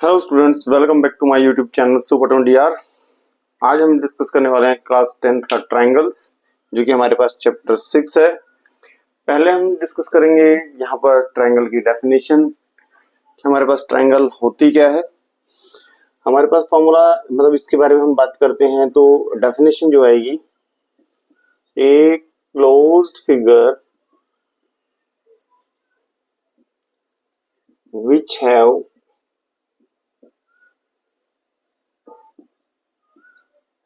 Hello students, welcome back to my YouTube channel super 20R। आज हम discuss करने वाले हैं क्लास 10th का ट्रायंगल्स, जो कि हमारे पास चैप्टर 6 है। पहले हम डिस्कस करेंगे यहाँ पर ट्रायंगल की डेफिनेशन, हमारे पास ट्रायंगल होती क्या है। हमारे पास फॉर्मूला, मतलब इसके बारे में हम बात करते हैं तो डेफिनेशन जो आएगी, a closed figure which have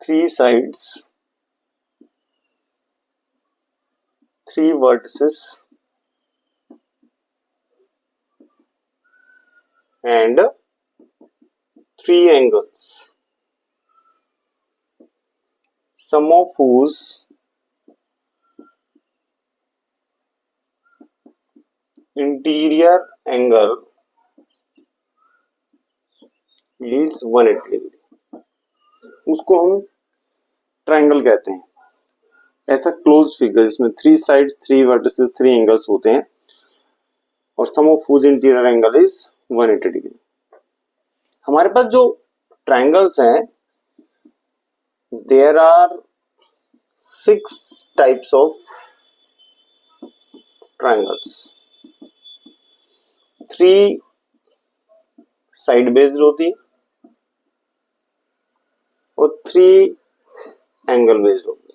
three sides, three vertices and three angles, sum of whose interior angle is 180 degree, उसको हम ट्रायंगल कहते हैं। ऐसा क्लोज फिगर जिसमें three sides, three vertices, three angles होते हैं और sum of whose interior angle is 180 degree. हमारे पास जो ट्रायंगल्स हैं, there are 6 types of triangles. 3 side based होती और 3 एंगल बेस्ड होती।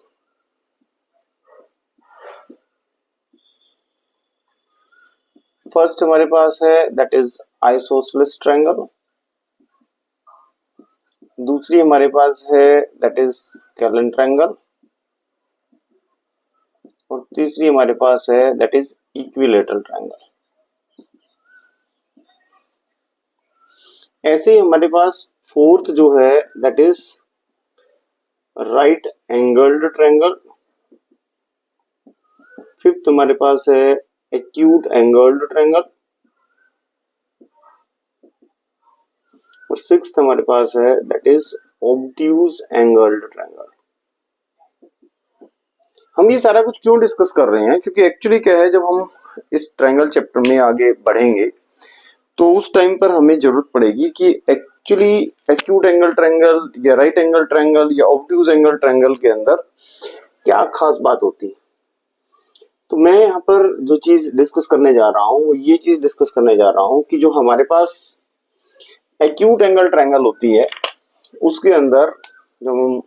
फर्स्ट हमारे पास है दैट इज आइसोसेलेस ट्रायंगल। दूसरी हमारे पास है दैट इज स्केलन ट्रायंगल और तीसरी हमारे पास है दैट इज इक्विलैटरल ट्रायंगल। ऐसे ही हमारे पास फोर्थ जो है that is right angled triangle. Fifth हमारे पास है एक्यूट एंगल्ड ट्रायंगल और सिक्स्थ हमारे पास है that is obtuse angled triangle. हम ये सारा कुछ क्यों डिस्कस कर रहे हैं, क्योंकि एक्चुअली क्या है, जब हम इस ट्रायंगल चैप्टर में आगे बढ़ेंगे तो उस टाइम पर हमें जरूरत पड़ेगी कि एक्चुअली एक्यूट एंगल ट्रायंगल या राइट एंगल ट्रायंगल या ऑब्ट्यूज एंगल ट्रायंगल के अंदर क्या खास बात होती है। तो मैं यहाँ पर जो चीज डिस्कस करने जा रहा हूँ, ये चीज डिस्कस करने जा रहा हूँ कि जो हमारे पास एक्यूट एंगल ट्रायंगल होती है, उसके अंदर जब हम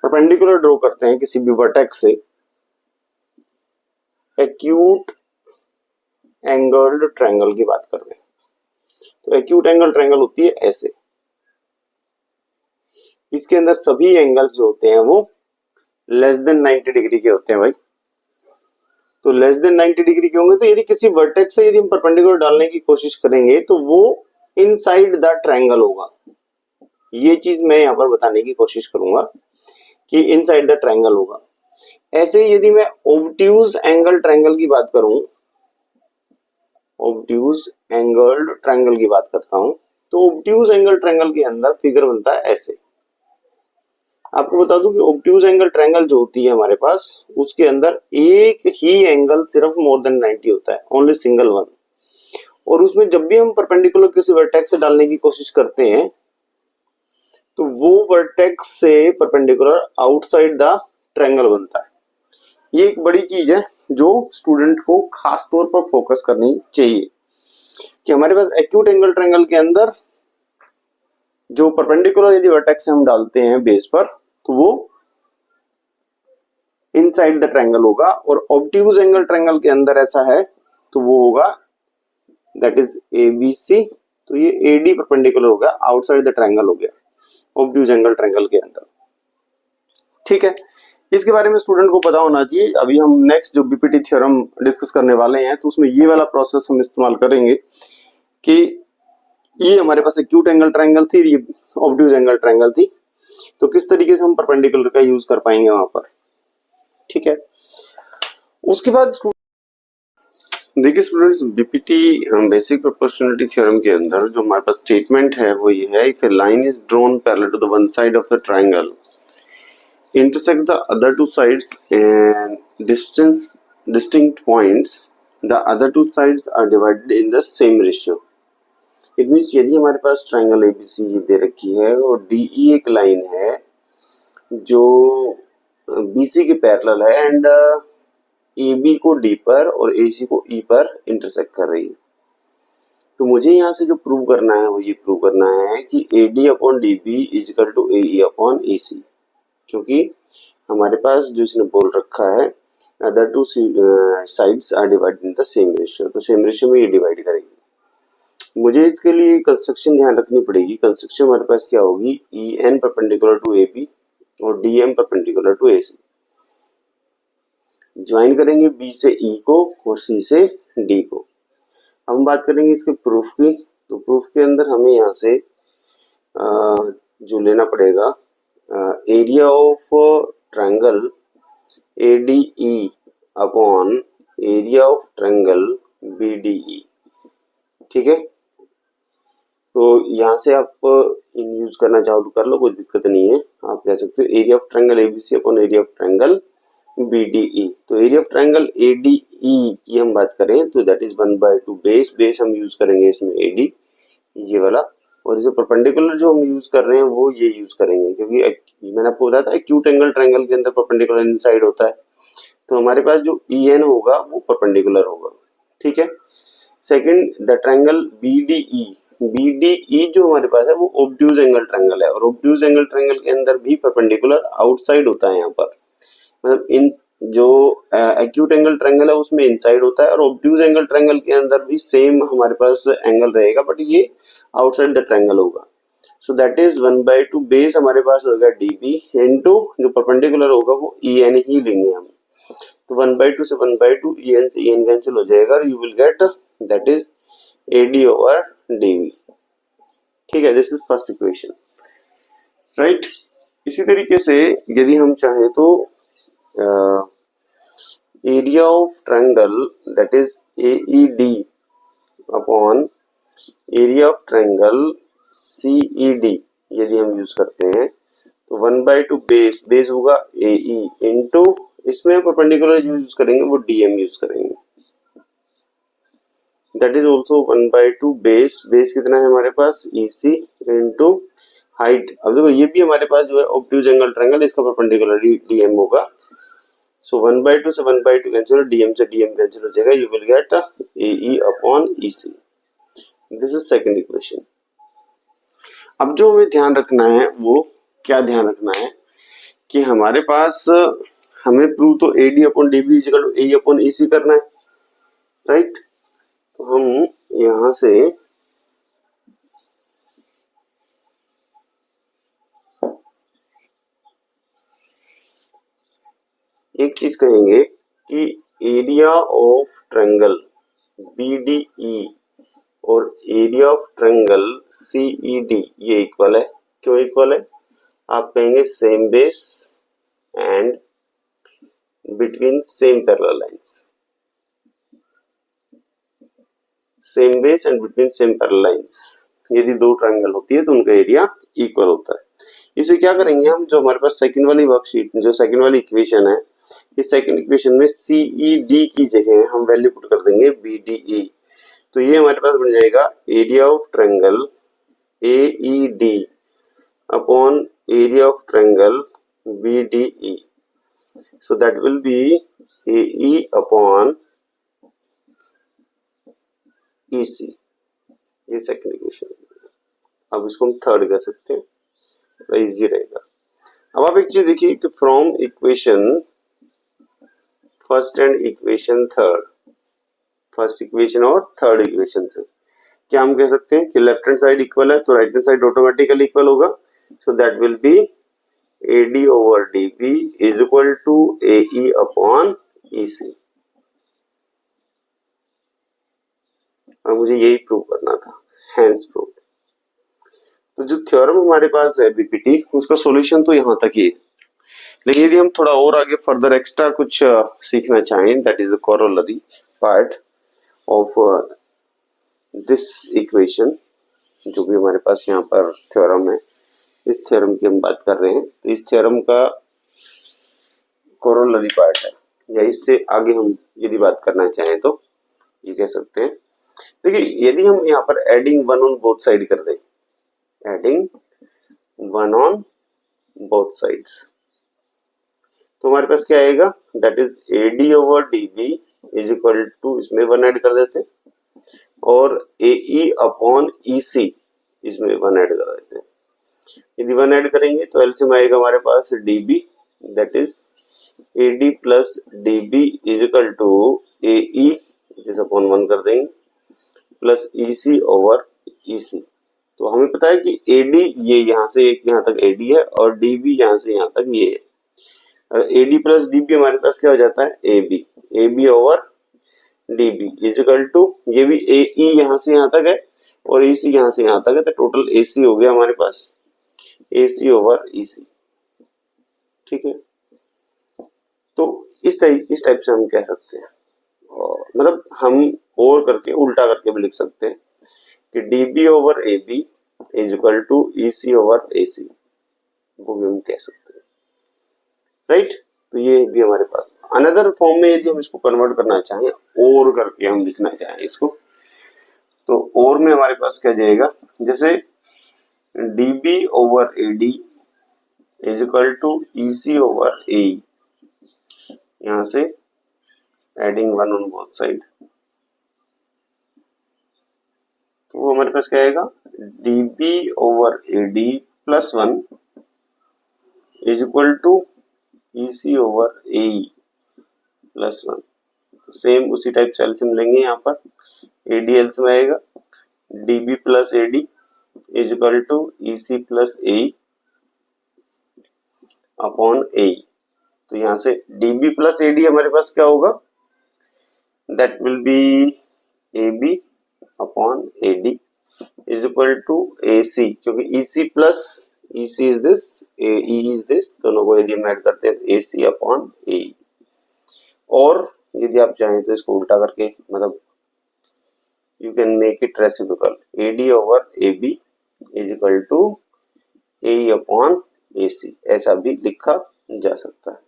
परपेंडिकुलर ड्रॉ करते हैं किसी भी वर्टेक्स से, एक्यूट एंगल्ड ट्रायंगल की बात कर रहे हैं, तो एक्यूट एंगल ट्रायंगल होती है ऐसे। इसके अंदर सभी एंगल्स जो होते हैं वो लेस देन 90 डिग्री के होते हैं भाई। तो लेस देन 90 डिग्री के होंगे, तो यदि किसी वर्टेक्स से यदि हम परपेंडिकुलर डालने की कोशिश करेंगे तो वो इनसाइड द ट्रायंगल होगा। ये चीज मैं यहाँ पर बताने की कोशिश करूंगा कि इनसाइड द ट्रायंगल होगा। ऐसे ही यदि मैं ऑब्ट्यूज एंगल ट्रायंगल की बात करूं, ऑब्ट्यूज एंगल्ड ट्रायंगल की बात करता हूं, तो ऑब्ट्यूज एंगल ट्रायंगल के अंदर फिगर बनता है ऐसे। आपको बता दूं कि ऑब्ट्यूज एंगल ट्रायंगल जो होती है हमारे पास, उसके अंदर एक ही एंगल सिर्फ मोर देन 90 होता है, ओनली सिंगल वन। और उसमें जब भी हम परपेंडिकुलर किसी वर्टेक्स से डालने की कोशिश करते हैं तो वो वर्टेक्स से परपेंडिकुलर आउटसाइड द ट्रायंगल बनता है। ये एक बड़ी चीज है जो स्टूडेंट को खास तौर पर फोकस करनी चाहिए कि हमारे पास एक्यूट एंगल ट्रायंगल के अंदर जो परपेंडिकुलर यदि वर्टेक्स से हम डालते हैं बेस पर, तो वो इनसाइड द ट्रायंगल होगा। और ऑब्ट्यूज एंगल ट्रायंगल के अंदर ऐसा है तो वो होगा दैट इज ABC, तो ये AD परपेंडिकुलर हो गया, आउटसाइड द ट्रायंगल हो गया ऑब्ट्यूज एंगल ट्रायंगल के अंदर। ठीक है, इसके बारे में स्टूडेंट को पता होना चाहिए। अभी हम नेक्स्ट जो बीपीटी थ्योरम डिस्कस करने वाले हैं तो उसमें ये वाला प्रोसेस हम इस्तेमाल करेंगे कि ये हमारे पास एक्यूट एंगल ट्रायंगल थी, ये ऑब्ट्यूज एंगल ट्रायंगल थी, तो किस तरीके से हम परपेंडिकुलर का यूज कर पाएंगे वहां पर। ठीक है, उसके बाद देखिए students, BPT basic proportionality theorem के अंदर जो हमारे पास स्टेटमेंट है वो ये है, if a line is drawn parallel to the one side of the triangle intersect the other two sides and distinct points, the other two sides are divided in the same ratio. It means यदि हमारे पास triangle ABC दे रखी है और DE एक line है जो BC के parallel है एंड AB को D पर और AC को E पर इंटरसेक्ट कर रही है, तो मुझे यहाँ से जो प्रूव करना है वो ये प्रूव करना है कि AD upon DB is equal to AE upon AC, क्योंकि हमारे पास जो इसने बोल रखा है other two sides are divided in the same ratio, तो सेम रेशियो में ये डिवाइड करेगी। मुझे इसके लिए कंस्ट्रक्शन ध्यान रखनी पड़ेगी। कंस्ट्रक्शन हमारे पास क्या होगी, EN परपेंडिकुलर टू AB और DM perpendicular to AC। Join करेंगे B से E को और C से D को। अब हम बात करेंगे इसके प्रूफ की, तो प्रूफ के अंदर हमें यहाँ से जो लेना पड़ेगा area of triangle ADE upon area of triangle BDE। ठीक है, तो यहाँ से आप इन यूज करना चाहो तो कर लो, कोई दिक्कत नहीं है। आप कह सकते हो area of triangle ABC upon area of triangle BDE। तो एरिया ऑफ ट्रायंगल ADE की हम बात करें तो दैट इज 1/2 बेस हम यूज करेंगे इसमें AD ये वाला, और इसे परपेंडिकुलर जो हम यूज कर रहे हैं वो ये यूज करेंगे, क्योंकि मैंने आपको बताया था एक्यूट एंगल ट्रायंगल के अंदर परपेंडिकुलर इनसाइड होता है, तो हमारे पास जो EN होगा वो परपेंडिकुलर होगा। ठीक है, सेकंड द ट्रायंगल BDE जो हमारे पास है वो ऑब्ट्यूज एंगल ट्रायंगल है, और ऑब्ट्यूज एंगल ट्रायंगल के अंदर भी परपेंडिकुलर आउटसाइड होता है। यहाँ पर मतलब इन जो एक्यूट एंगल ट्रायंगल है उसमें इनसाइड होता है, और ऑब्ट्यूज एंगल ट्रायंगल के अंदर भी सेम हमारे पास एंगल रहेगा, बट ये आउटसाइड द ट्रायंगल होगा। सो दैट इज 1/2 बेस हमारे पास होगा DB इनटू जो परपेंडिकुलर होगा वो EN ही लेंगे हम, तो 1/2 से 1/2 EN से EN कैंसिल हो जाएगा और you will get that is AD over DB। ठीक है, this is first equation, right. इसी तरीके से यदि हम चाहें तो area of triangle that is AED upon area of triangle CED यदि हम यूज करते हैं तो 1/2 बेस होगा AE इनटू इसमें परपेंडिकुलर यूज करेंगे वो DM यूज करेंगे, दैट इज ऑल्सो 1/2 बेस कितना है हमारे पास EC इनटू हाइट। अब देखो ये भी हमारे पास जो है ऑब्ट्यूज एंगल ट्रायंगल, इसका परपेंडिकुलर DM होगा, सो 1/2 से 1/2 कैंसिल, DM से DM कैंसिल हो जाएगा, you will gate AE upon EC। This is second equation. अब जो हमें ध्यान रखना है वो क्या ध्यान रखना है कि हमारे पास हमें प्रूव तो AD upon DB equal to AE upon EC करना है, राइट। तो हम यहां से एक चीज कहेंगे कि एरिया ऑफ ट्रायंगल BDE और एरिया ऑफ ट्रायंगल CED ये इक्वल है। क्यों इक्वल है? आप कहेंगे same base and between same parallel lines, same base and between same parallel lines. यदि दो ट्रायंगल होती है तो उनका एरिया इक्वल होता है। इसे क्या करेंगे हम, जो हमारे पास सेकंड वाली वर्कशीट जो सेकंड वाली इक्वेशन है, इस सेकंड इक्वेशन में CED की जगह हम वैल्यू पुट कर देंगे BDE, तो ये हमारे पास बन जाएगा area of triangle AED upon area of triangle BDE, so that will be AE upon EC। ये सेकंड इक्वेशन। अब इसको हम थर्ड कह सकते हैं, थोड़ा इजी रहेगा। अब आप एक चीज देखिए कि from equation first and equation third, first equation और थर्ड इक्वेशन से क्या हम कह सकते हैं कि लेफ्ट हैंड साइड इक्वल है तो right hand side automatically equal होगा, so that will be AD over DB is equal to AE upon EC। और मुझे यही प्रूव करना था, हैंस प्रूव। तो जो थ्योरम हमारे पास है BPT उसका सॉल्यूशन तो यहाँ तक ही है, लेकिन यदि हम थोड़ा और आगे फर्दर एक्स्ट्रा कुछ सीखना चाहें that is the corollary part of this equation, जो भी हमारे पास यहाँ पर थ्योरम है, इस थ्योरम की हम बात कर रहे हैं, तो इस थ्योरम का कोरोलरी पार्ट है, या इससे आगे हम यदि बात करना चाहें तो ये कह सकते हैं देखिए यदि हम यहाँ पर adding one on both side कर दें, adding one on both sides, तो हमारे पास क्या आएगा, that is A D over D B is equal to, इसमें वन ऐड कर देते हैं, और एई अपॉन ईसी, इसमें वन ऐड कर देते हैं। यदि वन ऐड करेंगे तो एलसीएम आएगा हमारे पास DB, that is AD plus DB is equal to AE, इस अपॉन वन कर देंगे, प्लस ईसी ओवर ईसी। तो हमें पता है कि एडी ये यहाँ से यहाँ तक एडी है और डीबी यहाँ से यहाँ तक ये है। एडी प्लस डीबी हमारे पास क्या हो जाता है, A B, A B over D B is equal to, ये भी एई यहाँ से यहाँ तक है और ईसी यहाँ से यहाँ तक है, तो टोटल एसी हो गया हमारे पास, एसी ओवर ईसी। ठीक है, तो इस टाइप से हम कह सकते हैं, और मतलब हम और करके उल्टा करके भी लिख सकते हैं कि D B over A B is equal to EC over A C, वो भी हम कह सकते हैं, राइट। तो ये भी हमारे पास अनदर फॉर्म में यदि हम इसको कन्वर्ट करना चाहें, और करके हम लिखना चाहें इसको, तो और में हमारे पास क्या जाएगा, जैसे DB over AD is equal to EC over A, यहां से adding one on both side, तो वो हमारे पास क्या आएगा, DB over AD plus one is equal to EC over A plus one. तो सेम उसी टाइप से एलसीएम लेंगे, यहाँ पर एडी एलसीएम आएगा, DB plus AD is equal to EC plus A upon A. तो यहाँ से डीबी प्लस एडी हमारे पास क्या होगा, that will be AB upon AD is equal to AC, क्योंकि EC plus EC is this, E is this, दोनों को यदि हम ऐड करते हैं तो एसी अपॉन ए। और यदि आप चाहें तो इसको उल्टा करके, मतलब you can make it reciprocal, A D over A B is equal to A upon A C, ऐसा भी लिखा जा सकता है।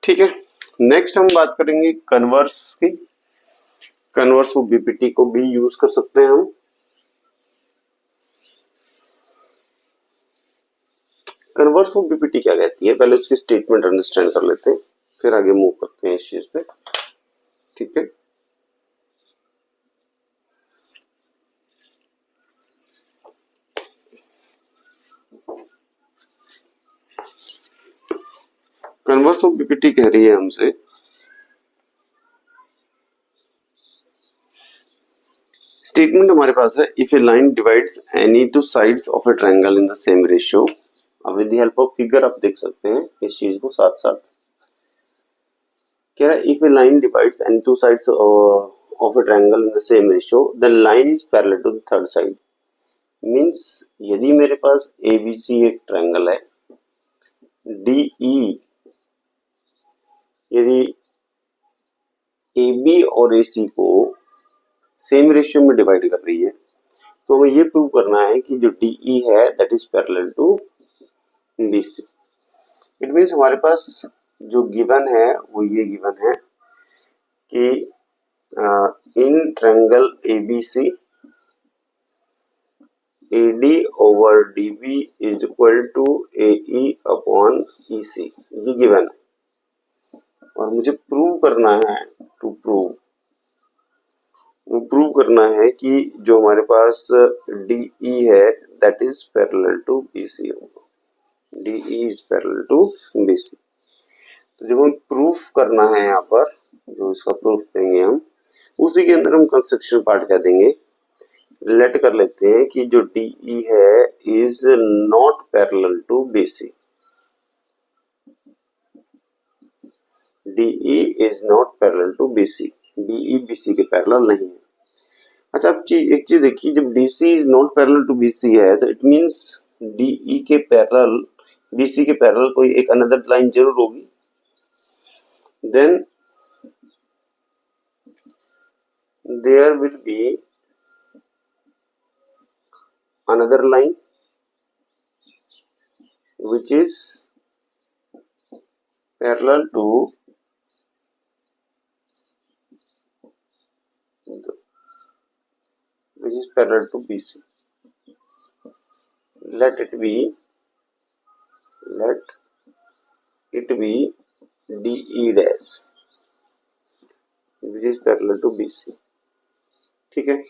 ठीक है, नेक्स्ट हम बात करेंगे कन्वर्स की। कन्वर्स ऑफ बीपीटी को भी यूज कर सकते हैं हम। कन्वर्स ऑफ बीपीटी क्या कहती है, पहले उसकी स्टेटमेंट अंडरस्टैंड कर लेते हैं, फिर आगे मूव करते हैं इस चीज पे। ठीक है, कन्वर्स ऑफ बीपीटी कह रही है हमसे, स्टेटमेंट हमारे पास है, if a line divides any two sides of a triangle in the same ratio, अब with the help of figure आप देख सकते हैं इस चीज को साथ साथ। क्या है, if a line divides any two sides of a triangle in the same ratio, the line is parallel to the third side. Means यदि मेरे पास एबीसी एक ट्रायंगल है, डीई यदि AB और AC को सेम रेशियो में डिवाइड कर रही है, तो हमें ये प्रूव करना है कि जो DE है that is parallel to BC। It means हमारे पास जो गिवन है वो ये गिवन है कि in triangle ABC AD over DB is equal to AE upon EC, ये गिवन है और मुझे प्रूव करना है, टू प्रूव करना है कि जो हमारे पास DE है that is parallel to BC होगा, DE is parallel to BC। तो जब हम प्रूफ करना है यहाँ पर, जो इसका प्रूफ देंगे हम, उसी के अंदर हम कंस्ट्रक्शन पार्ट क्या देंगे, रिलेट कर लेते हैं कि जो DE है is not parallel to BC, DE is not parallel to BC, DE BC के पैरेलल नहीं है। अच्छा, अब एक चीज देखिए, जब DC is not parallel to BC है तो इट मींस DE के पैरेलल BC के पैरेलल कोई एक अनदर लाइन जरूर होगी, then there will be another line which is parallel to which is parallel to BC. Let it be DE dash which is parallel to BC. ठीक है,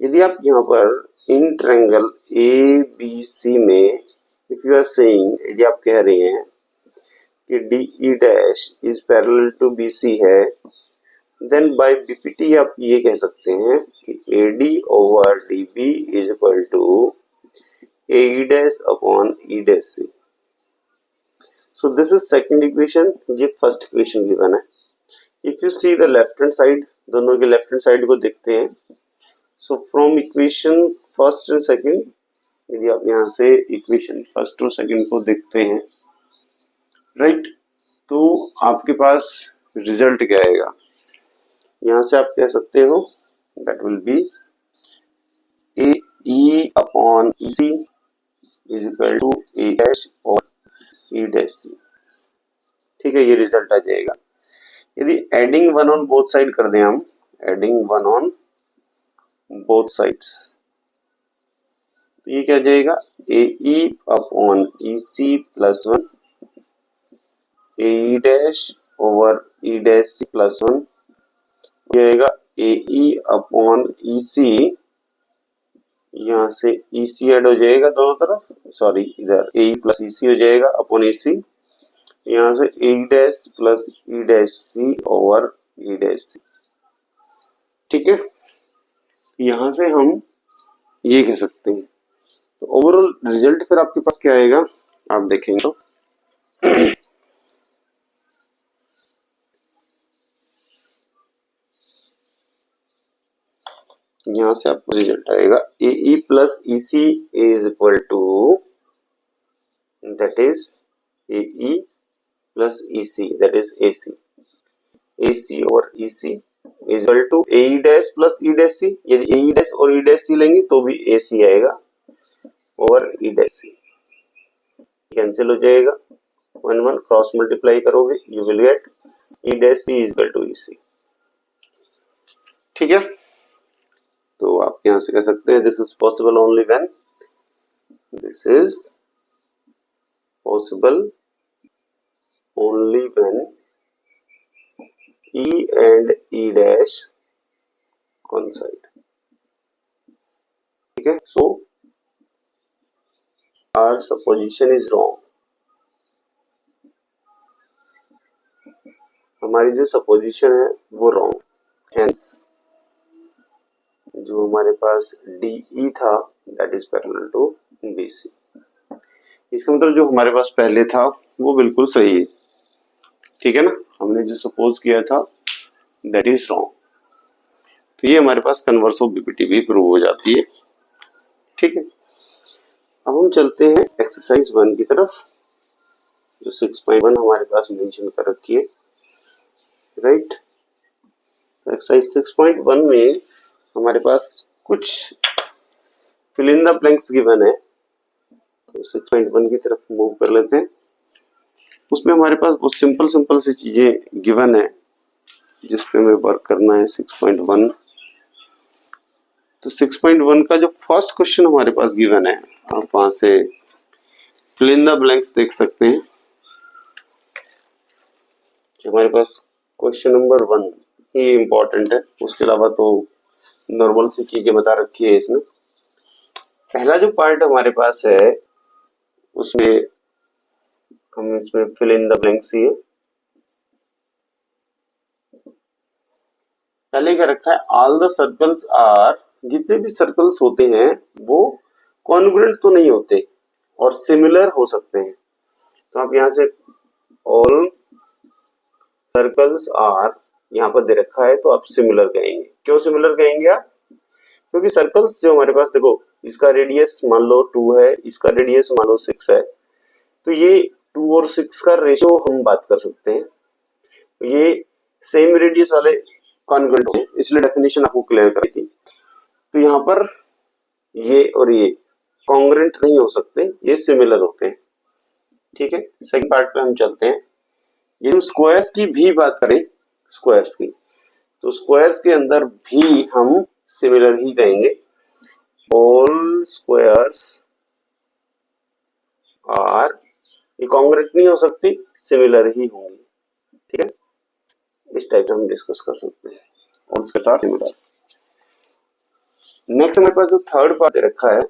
यदि आप यहाँ पर इन ट्रायंगल ABC में if you are saying, यदि आप कह रहे हैं कि DE dash is parallel to BC है, then by BPT आप ये कह सकते हैं कि AD over DB is equal to AE dash upon E dash C. So this is second equation, ये first equation given है. If you see the left hand side, दोनों के left hand side को देखते हैं. So from equation first and second, यदि आप यहाँ से equation first और second को देखते हैं, right, तो आपके पास result क्या आएगा? यहाँ से आप कह सकते हो that will be AE upon EC is equal to A dash और E dash C. ठीक है, ये रिजल्ट आ जाएगा. यदि adding one on both side कर दें हम, adding one on both sides, तो ये क्या जाएगा? AE upon EC plus 1 AE dash over E dash C plus 1 जाएगा AE अपॉन EC, यहाँ से EC ऐड हो जाएगा दोनों तरफ, सॉरी इधर AE प्लस EC हो जाएगा अपॉन EC, यहाँ से AE dash plus E dash C over E dash C. ठीक है, यहाँ से हम ये कह सकते हैं. तो ओवरऑल रिजल्ट फिर आपके पास क्या आएगा आप देखेंगे तो यहाँ से आपको रिजल्ट आएगा AE plus EC is equal to, that is AE plus EC that is AC. AC और EC is equal to AE dash plus E dash C. यदि AE डैश और E डैश C लेंगे तो भी AC आएगा over E dash C. Cancel हो जाएगा, 1 cross multiply करोगे you will get E dash C is equal to EC. ठीक है, तो आप यहां से कह सकते हैं this is possible only when, this is possible only when E and E dash coincide. ठीक है, सो our supposition is wrong. हमारी जो सपोजिशन है वो रॉन्ग, हेंस जो हमारे पास DE था that is parallel to BC. इसका मतलब जो हमारे पास पहले था वो बिल्कुल सही है. ठीक है ना, हमने जो सपोज किया था दैट इज रॉन्ग. तो ये हमारे पास कन्वर्स ऑफ BPT भी प्रूव हो जाती है. ठीक है, अब हम चलते हैं एक्सरसाइज 1 की तरफ जो 6.1 हमारे पास मेंशन कर रखी है. राइट, एक्सरसाइज 6.1 में हमारे पास कुछ fill in the blanks given है. तो 6.1 की तरफ मूव कर लेते हैं. उसमें हमारे पास बहुत सिंपल सी चीजें गिवन है जिस पे हमें वर्क करना है. 6.1, तो 6.1 का जो फर्स्ट क्वेश्चन हमारे पास गिवन है, आप वहां से फिल इन द ब्लैंक्स देख सकते हैं. हमारे पास क्वेश्चन नंबर 1 ये इम्पोर्टेंट है, उसके अलावा तो नॉर्मल सी चीजें बता रखी है इसने. पहला जो पार्ट हमारे पास है उसमें हम इसमें फिल इन द ब्लैंक्स ही है. पहले क्या रखा है, ऑल द सर्कल्स आर, जितने भी सर्कल्स होते हैं वो कॉन्ग्रुएंट तो नहीं होते और सिमिलर हो सकते हैं. तो आप यहाँ से ऑल सर्कल्स आर यहाँ पर दे रखा है तो आप सिमिलर कहेंगे. क्यों सिमिलर कहेंगे आप? क्योंकि सर्कल्स जो हमारे पास, देखो इसका रेडियस मान लो 2 है, इसका रेडियस मान लो 6 है, तो ये 2 और 6 का रेशियो हम बात कर सकते हैं. ये सेम रेडियस वाले कॉन्ग्रुएंट हैं, इसलिए डेफिनेशन आपको क्लियर करी थी. तो यहाँ पर ये और ये कॉन्ग्रुएंट नहीं हो सकते, ये सिमिलर होते हैं. ठीक है, सेकंड पार्ट पे हम चलते हैं. ये हम स्क्वायर्स की भी बात करें, स्क्वायर्स की, तो स्क्वायर्स के अंदर भी हम सिमिलर ही कहेंगे. ऑल स्क्वायर्स आर, ये कॉन्ग्रुएंट नहीं हो सकती, सिमिलर ही होंगी, ठीक है। इस टाइप से हम डिस्कस कर सकते हैं और उसके साथ सिमिलर। नेक्स्ट हमारे पास जो थर्ड पार्ट दे रखा है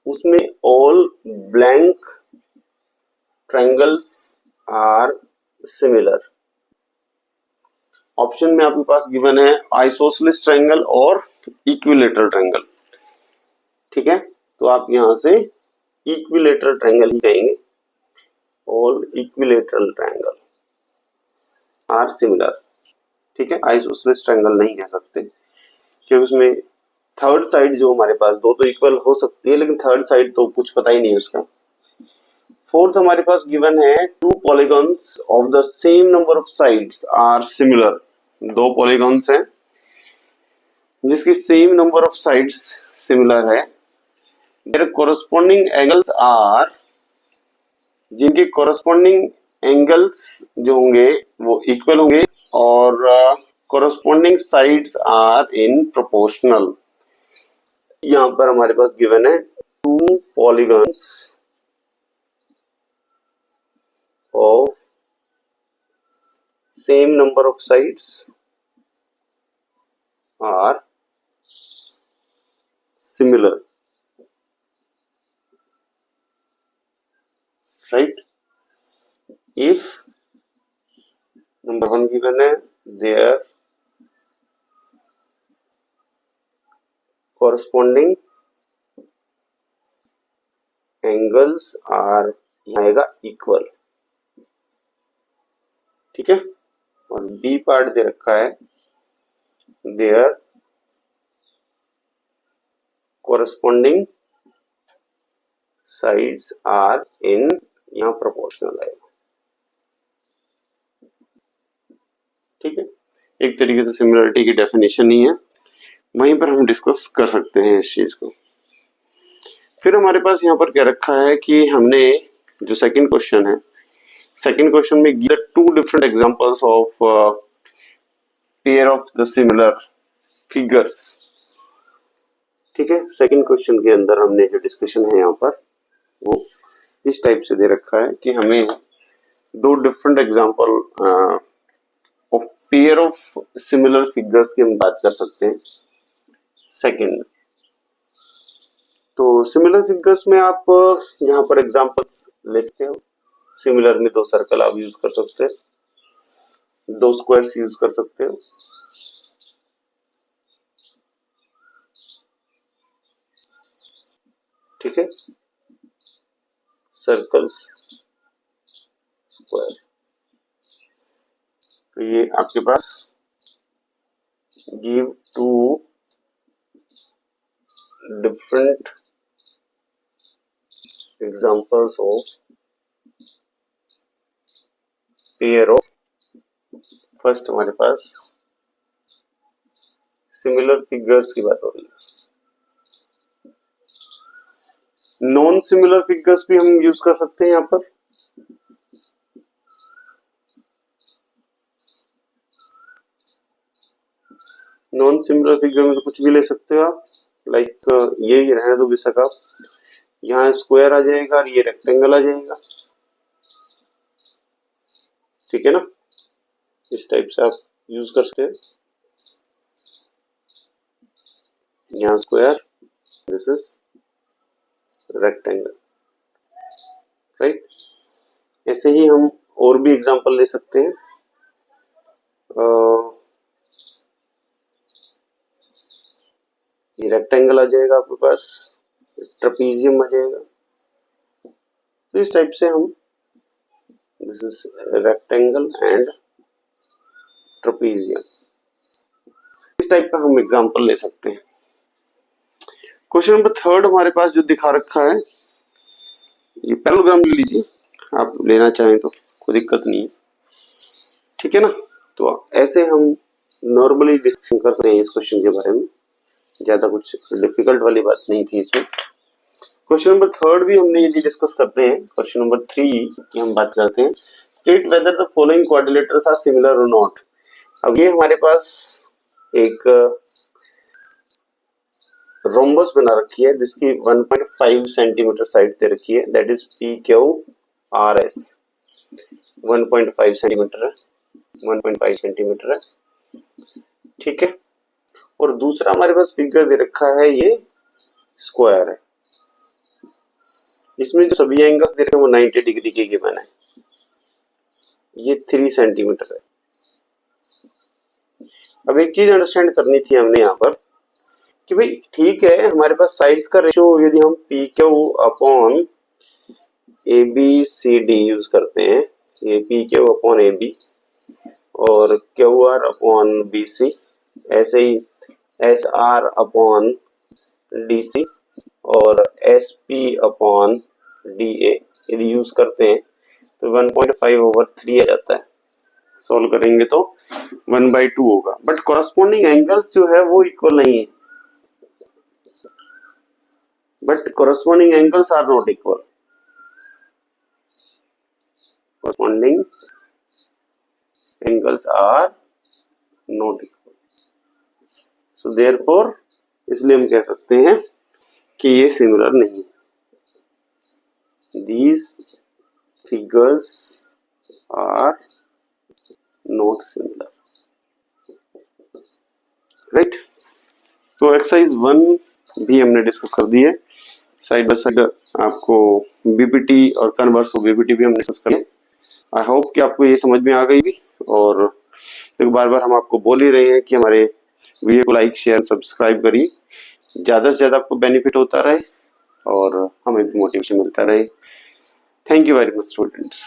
उसमें all blank triangles are similar. Option में आपके पास गिवन है आइसोसेलेस ट्रायंगल और इक्विलेटरल ट्रायंगल, ठीक है। तो आप यहां से इक्विलेटरल ट्रायंगल ही कहेंगे, all equilateral triangle are similar, ठीक है। आइसोसेलेस ट्रायंगल नहीं कह सकते क्योंकि उसमें थर्ड साइड जो हमारे पास दो तो इक्वल हो सकती है, लेकिन थर्ड साइड तो कुछ पता ही नहीं है उसका। फोर्थ हमारे पास गिवन है two polygons of the same number of sides are similar. दो पॉलीगॉन्स हैं जिसकी same number of sides similar है, देयर कोरस्पॉन्डिंग एंगल्स आर, जिनके कोरस्पॉन्डिंग एंगल्स जो होंगे वो इक्वल होंगे और corresponding sides are in proportional. यहां पर हमारे पास गिवन है two polygons of same number of sides are similar, right. If number one given है देयर corresponding angles are, यहाँ आएगा इक्वल, ठीक है। और बी पार्ट दे रखा है their corresponding sides are in, यहाँ प्रोपोर्शनल आएगा, ठीक है। एक तरीके से सिमिलरिटी की डेफिनेशन ही है, वहीं पर हम डिस्कस कर सकते हैं इस चीज को। फिर हमारे पास यहाँ पर क्या रखा है कि हमने जो सेकंड क्वेश्चन है, सेकंड क्वेश्चन में give two different examples of pair of the similar figures, ठीक है। सेकंड क्वेश्चन के अंदर हमने जो डिस्कशन है यहाँ पर वो इस टाइप से दे रखा है कि हमें दो different example of pair of similar figures की हम बात कर सकते हैं। सेकंड, तो सिमिलर फिगर्स में आप यहाँ पर एग्जांपल्स ले सकते हो। सिमिलर में दो सर्कल आप यूज कर सकते हैं, दो स्क्वायर्स यूज कर सकते हो, ठीक है। सर्कल्स, स्क्वायर, तो ये आपके पास give two different examples of pair of, first हमारे पास सिमिलर फिगर्स की बात हो रही है। नॉन सिमिलर फिगर्स भी हम यूज कर सकते हैं यहाँ पर। नॉन सिमिलर फिगर में तो कुछ भी ले सकते हो आप, लाइक ये रहने दो बेशक आप, यहाँ स्क्वायर आ जाएगा और ये रेक्टेंगल आ जाएगा, ठीक है ना। इस टाइप से आप यूज कर सकते हैं, यहाँ square, this is rectangle, right. ऐसे ही हम और भी एग्जांपल ले सकते हैं। ये रेक्टेंगल आ जाएगा आपके पास, ट्रेपीजियम आ जाएगा, तो इस टाइप से हम, this is rectangle and trapezium, इस टाइप का हम एग्जांपल ले सकते हैं। क्वेश्चन नंबर थर्ड हमारे पास जो दिखा रखा है, ये पैरेललोग्राम ले लीजिए, आप लेना चाहें तो कोई दिक्कत नहीं है, ठीक है ना। तो ऐसे हम नॉर्मली डिस्कशन कर सकते हैं इस क्वेश्चन के बारे में, ज्यादा कुछ डिफिकल्ट वाली बात नहीं थी इसमें। क्वेश्चन नंबर थर्ड भी हमने यदि डिस्कस करते हैं, क्वेश्चन नंबर 3 की हम बात करते हैं, state whether the following quadrilaterals are similar और नॉट। अब ये हमारे पास एक रोम्बस बना रखी है जिसकी 1.5 सेंटीमीटर साइड दे रखी है, दैट इज PQRS 1.5 सेंटीमीटर है, 1.5 सेंटीमीटर है, ठीक है। और दूसरा हमारे पास फिगर दे रखा है, ये स्क्वायर है, इसमें जो सभी एंगल्स दे रखे हैं वो 90 डिग्री के गिवन है, ये 3 सेंटीमीटर है। अब एक चीज अंडरस्टैंड करनी थी हमने यहाँ पर कि भाई ठीक है, हमारे पास साइड्स का रेशियो यदि हम PQ अपॉन ABCD यूज करते हैं, ये PQ अपॉन AB और QR अपॉन BC, ऐसे ही SR अपॉन DC और SP अपॉन DA यदि यूज करते हैं तो 1.5/3 आ जाता है। सॉल्व करेंगे तो 1/2 होगा, बट कॉरस्पॉन्डिंग एंगल्स जो है वो इक्वल नहीं है, but corresponding angles are not equal. Corresponding angles are not equal. So therefore इसलिए हम कह सकते हैं कि ये सिमिलर नहीं। These figures are not similar. Right? तो एक्सरसाइज 1 भी हमने डिस्कस कर दी है, साइड बाय साइड आपको बीपीटी और कन्वर्स ऑफ बीपीटी भी हमने डिस्कस किया। आई होप कि आपको ये समझ में आ गई भी, और देखो बार बार हम आपको बोल ही रहे हैं कि हमारे वीडियो को लाइक शेयर सब्सक्राइब करिए, ज़्यादा से ज़्यादा आपको बेनिफिट होता रहे और हमें भी मोटिवेशन मिलता रहे। Thank you very much students.